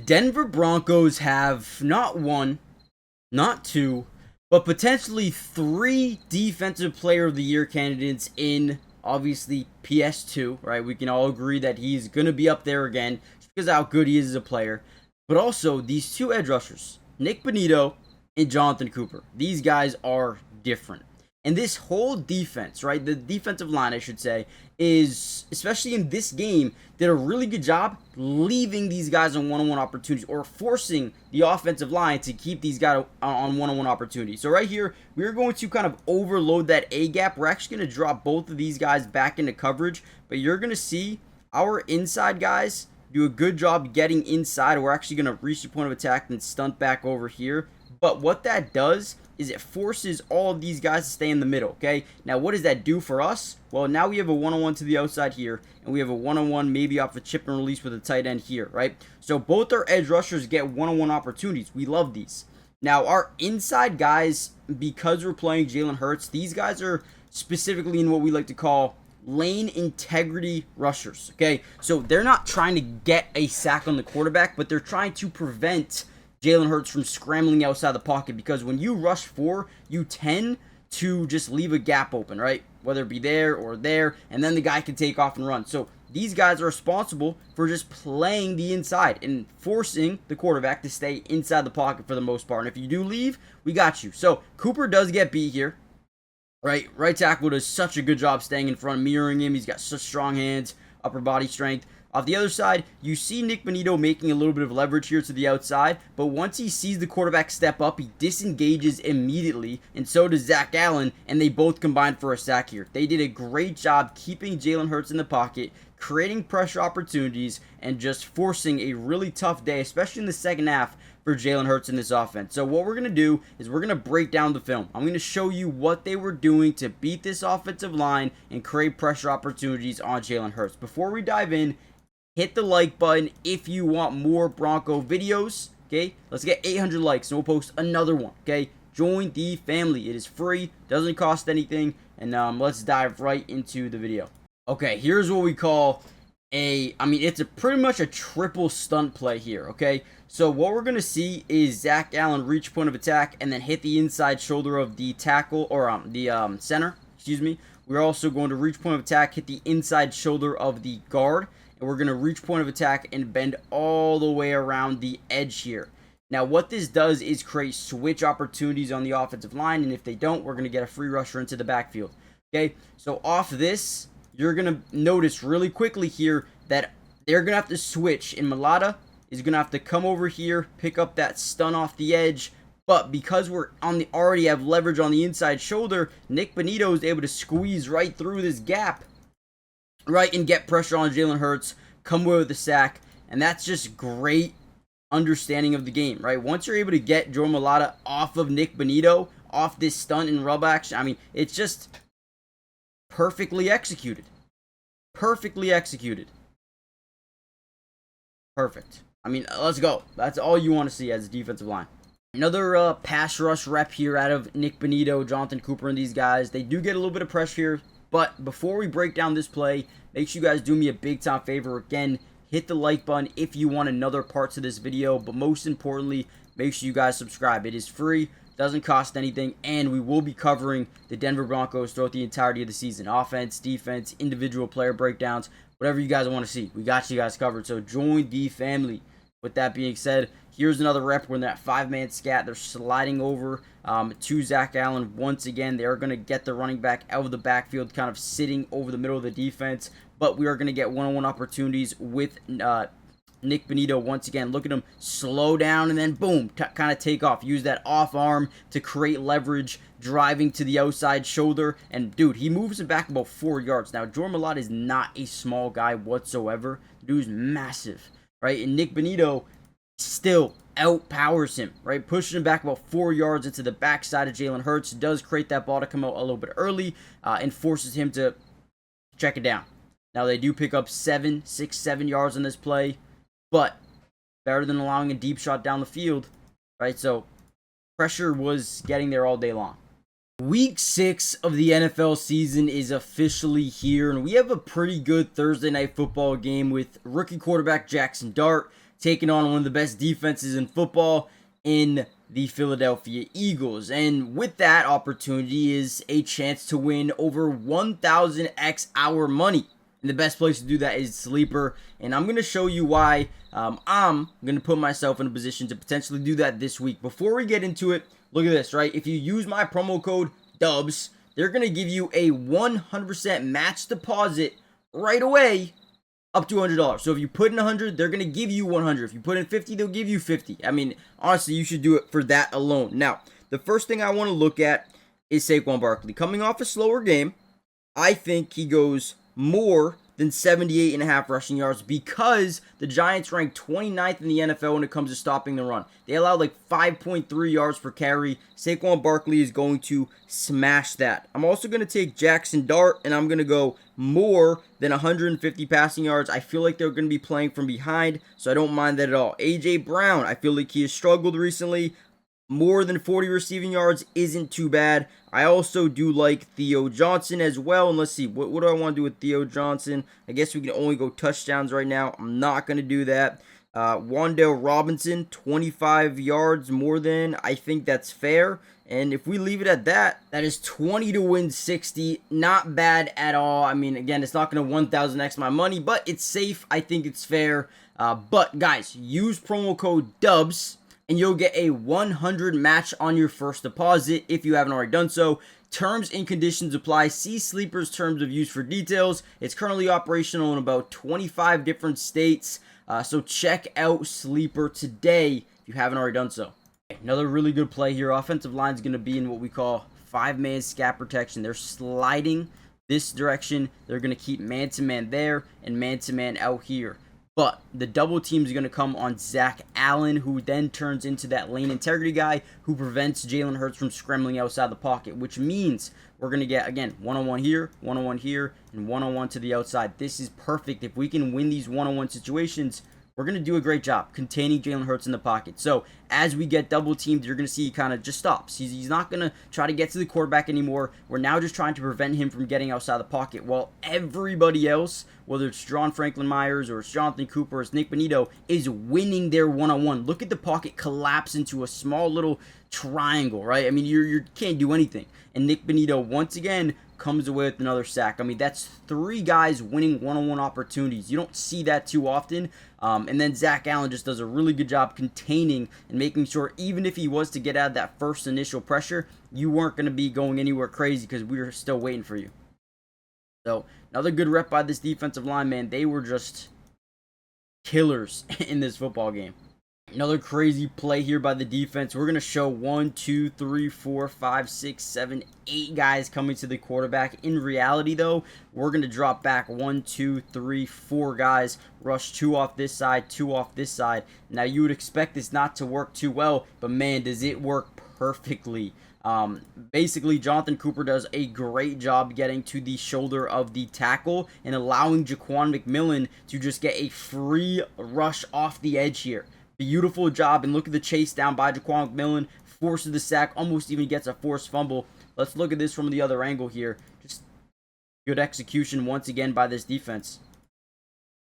Denver Broncos have not one, not two, but potentially three Defensive Player of the Year candidates in, obviously, PS2, right? We can all agree that he's going to be up there again just because of how good he is as a player. But also, these two edge rushers, Nick Bonito and Jonathan Cooper. These guys are different. And this whole defense, right, the defensive line, I should say, is, especially in this game, did a really good job leaving these guys on one-on-one opportunities or forcing the offensive line to keep these guys on one-on-one opportunities. So right here, we're going to kind of overload that A gap. We're actually going to drop both of these guys back into coverage, but you're going to see our inside guys do a good job getting inside. We're actually going to reach the point of attack and stunt back over here. But what that does is it forces all of these guys to stay in the middle, okay? Now, what does that do for us? Well, now we have a one-on-one to the outside here, and we have a one-on-one maybe off a chip and release with a tight end here, right? So both our edge rushers get one-on-one opportunities. We love these. Now, our inside guys, because we're playing Jalen Hurts, these guys are specifically in what we like to call lane integrity rushers, okay? So they're not trying to get a sack on the quarterback, but they're trying to prevent Jalen Hurts from scrambling outside the pocket, because when you rush four, you tend to just leave a gap open, right? Whether it be there or there, and then the guy can take off and run. So these guys are responsible for just playing the inside and forcing the quarterback to stay inside the pocket for the most part. And if you do leave, we got you. So Cooper does get beat here, right? Right tackle does such a good job staying in front, mirroring him. He's got such strong hands, upper body strength. Off the other side, you see Nick Bonito making a little bit of leverage here to the outside, but once he sees the quarterback step up, he disengages immediately, and so does Zach Allen, and they both combined for a sack here. They did a great job keeping Jalen Hurts in the pocket, creating pressure opportunities, and just forcing a really tough day, especially in the second half, for Jalen Hurts in this offense. So what we're going to do is we're going to break down the film. I'm going to show you what they were doing to beat this offensive line and create pressure opportunities on Jalen Hurts. Before we dive in, hit the like button if you want more Bronco videos, okay? Let's get 800 likes and we'll post another one, okay? Join the family. It is free, doesn't cost anything, and let's dive right into the video. Okay, here's what we call it's pretty much a triple stunt play here, okay? So what we're going to see is Zach Allen reach point of attack and then hit the inside shoulder of the tackle, or the center, excuse me. We're also going to reach point of attack, hit the inside shoulder of the guard, and we're going to reach point of attack and bend all the way around the edge here. Now, what this does is create switch opportunities on the offensive line, and if they don't, we're going to get a free rusher into the backfield. Okay, so off this, you're going to notice really quickly here that they're going to have to switch, and Malata is going to have to come over here, pick up that stun off the edge, but because we're already have leverage on the inside shoulder, Nick Bonito is able to squeeze right through this gap, right, and get pressure on Jalen Hurts, come away with the sack, and that's just great understanding of the game, right? Once you're able to get Joe Malata off of Nick Bonito, off this stunt and rub action, it's just perfectly executed. Perfectly executed. Perfect. Let's go. That's all you want to see as a defensive line. Another pass rush rep here out of Nick Bonito, Jonathan Cooper, and these guys. They do get a little bit of pressure here. But before we break down this play, make sure you guys do me a big time favor. Again, hit the like button if you want another parts of this video. But most importantly, make sure you guys subscribe. It is free, doesn't cost anything, and we will be covering the Denver Broncos throughout the entirety of the season. Offense, defense, individual player breakdowns, whatever you guys want to see. We got you guys covered, so join the family. With that being said, here's another rep when that 5-man scat. They're sliding over to Zach Allen. Once again, they're going to get the running back out of the backfield, kind of sitting over the middle of the defense. But we are going to get one-on-one opportunities with Nick Bonito. Once again, look at him slow down and then boom, kind of take off. Use that off arm to create leverage, driving to the outside shoulder. And dude, he moves it back about 4 yards. Now, Jordan Malott is not a small guy whatsoever. Dude's massive, right? And Nick Bonito still outpowers him, right? Pushing him back about 4 yards into the backside of Jalen Hurts. Does create that ball to come out a little bit early and forces him to check it down. Now, they do pick up 7 yards on this play, but better than allowing a deep shot down the field, right? So pressure was getting there all day long. Week 6 of the NFL season is officially here, and we have a pretty good Thursday night football game with rookie quarterback Jackson Dart taking on one of the best defenses in football in the Philadelphia Eagles. And with that opportunity is a chance to win over 1,000x our money. And the best place to do that is Sleeper. And I'm going to show you why I'm going to put myself in a position to potentially do that this week. Before we get into it, look at this, right? If you use my promo code DUBS, they're going to give you a 100% match deposit right away up to $100. So if you put in 100, they're going to give you 100. If you put in 50, they'll give you 50. I mean, honestly, you should do it for that alone. Now, the first thing I want to look at is Saquon Barkley. Coming off a slower game, I think he goes more than 78.5 rushing yards because the Giants rank 29th in the NFL when it comes to stopping the run. They allow like 5.3 yards per carry. Saquon Barkley is going to smash that. I'm also going to take Jackson Dart, and I'm going to go more than 150 passing yards. I feel like they're going to be playing from behind, so I don't mind that at all. A.J. Brown, I feel like he has struggled recently. More than 40 receiving yards isn't too bad. I also do like Theo Johnson as well. And let's see, what do I want to do with Theo Johnson? I guess we can only go touchdowns right now. I'm not going to do that. Wan'Dale Robinson, 25 yards more than. I think that's fair. And if we leave it at that, that is 20 to win 60. Not bad at all. I mean, again, it's not going to 1,000x my money, but it's safe. I think it's fair. But guys, use promo code DUBS. And you'll get a 100 match on your first deposit if you haven't already done so. Terms and conditions apply. See Sleeper's terms of use for details. It's currently operational in about 25 different states. So check out Sleeper today if you haven't already done so. Another really good play here. Offensive line is going to be in what we call 5-man scat protection. They're sliding this direction. They're going to keep man-to-man there and man-to-man out here. But the double team is going to come on Zach Allen, who then turns into that lane integrity guy who prevents Jalen Hurts from scrambling outside the pocket, which means we're going to get, again, one-on-one here, and one-on-one to the outside. This is perfect. If we can win these one-on-one situations, we're going to do a great job containing Jalen Hurts in the pocket. So as we get double teamed, you're going to see he kind of just stops. He's not going to try to get to the quarterback anymore. We're now just trying to prevent him from getting outside the pocket while everybody else, whether it's John Franklin Myers or it's Jonathan Cooper or it's Nick Bonito, is winning their one-on-one. Look at the pocket collapse into a small little triangle, right? I mean, you can't do anything. And Nick Bonito, once again, comes away with another sack. I mean, that's 3 guys winning one-on-one opportunities. You don't see that too often. And then Zach Allen just does a really good job containing and making sure even if he was to get out of that first initial pressure, you weren't going to be going anywhere crazy because we were still waiting for you. So another good rep by this defensive line, man. They were just killers in this football game. Another crazy play here by the defense. We're going to show 1, 2, 3, 4, 5, 6, 7, 8 guys coming to the quarterback. In reality, though, we're going to drop back 1, 2, 3, 4 guys. Rush 2 off this side, 2 off this side. Now, you would expect this not to work too well, but man, does it work perfectly. Basically, Jonathan Cooper does a great job getting to the shoulder of the tackle and allowing Jaquan McMillan to just get a free rush off the edge here. Beautiful job, and look at the chase down by Jaquan McMillan, forces the sack, almost even gets a forced fumble. Let's look at this from the other angle here. Just good execution once again by this defense.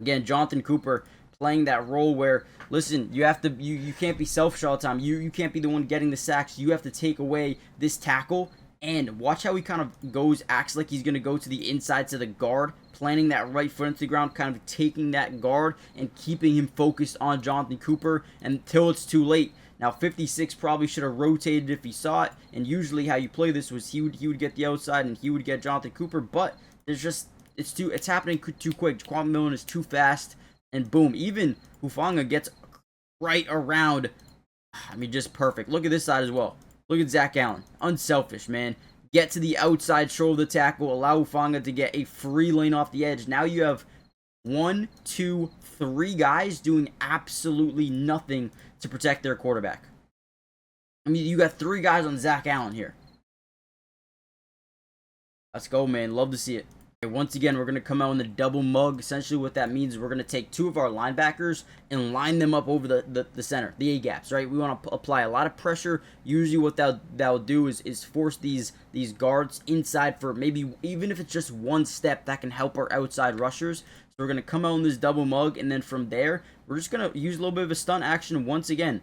Again, Jonathan Cooper playing that role where, listen, you have to, you can't be selfish all the time. You can't be the one getting the sacks. You have to take away this tackle. And watch how he kind of acts like he's going to go to the inside to the guard, planting that right foot into the ground, kind of taking that guard and keeping him focused on Jonathan Cooper until it's too late. Now, 56 probably should have rotated if he saw it, and usually how you play this was he would get the outside and he would get Jonathan Cooper, but there's just, it's happening too quick. Jaquan McMillan is too fast, and boom, even Hufanga gets right around. I mean, just perfect. Look at this side as well. Look at Zach Allen. Unselfish, man. Get to the outside shoulder of the tackle. Allow Hufanga to get a free lane off the edge. Now you have 1, 2, 3 guys doing absolutely nothing to protect their quarterback. I mean, you got 3 guys on Zach Allen here. Let's go, man. Love to see it. Okay, once again, we're going to come out in the double mug. Essentially, what that means is we're going to take 2 of our linebackers and line them up over the center, the A-gaps, right? We want to apply a lot of pressure. Usually what that'll do is force these guards inside for maybe, even if it's just 1 step, that can help our outside rushers. So we're going to come out in this double mug, and then from there, we're just going to use a little bit of a stunt action once again.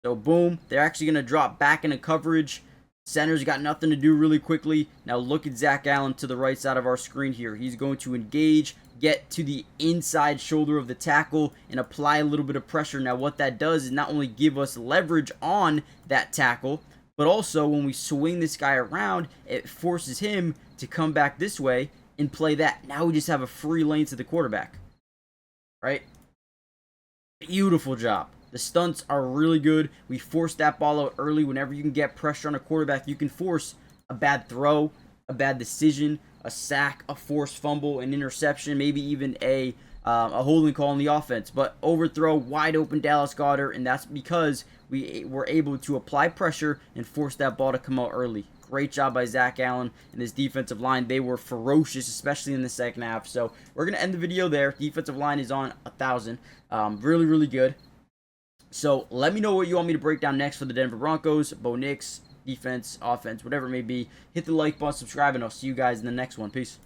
So boom, they're actually going to drop back into coverage. Center's got nothing to do really quickly. Now look at Zach Allen to the right side of our screen here. He's going to engage, get to the inside shoulder of the tackle, and apply a little bit of pressure. Now what that does is not only give us leverage on that tackle, but also when we swing this guy around, it forces him to come back this way and play that. Now we just have a free lane to the quarterback. Right? Beautiful job. The stunts are really good. We force that ball out early. Whenever you can get pressure on a quarterback, you can force a bad throw, a bad decision, a sack, a forced fumble, an interception, maybe even a holding call on the offense. But overthrow, wide open Dallas Goedert, and that's because we were able to apply pressure and force that ball to come out early. Great job by Zach Allen and his defensive line. They were ferocious, especially in the second half. So we're going to end the video there. Defensive line is on 1,000. Really, really good. So let me know what you want me to break down next for the Denver Broncos, Bo Nix, defense, offense, whatever it may be. Hit the like button, subscribe, and I'll see you guys in the next one. Peace.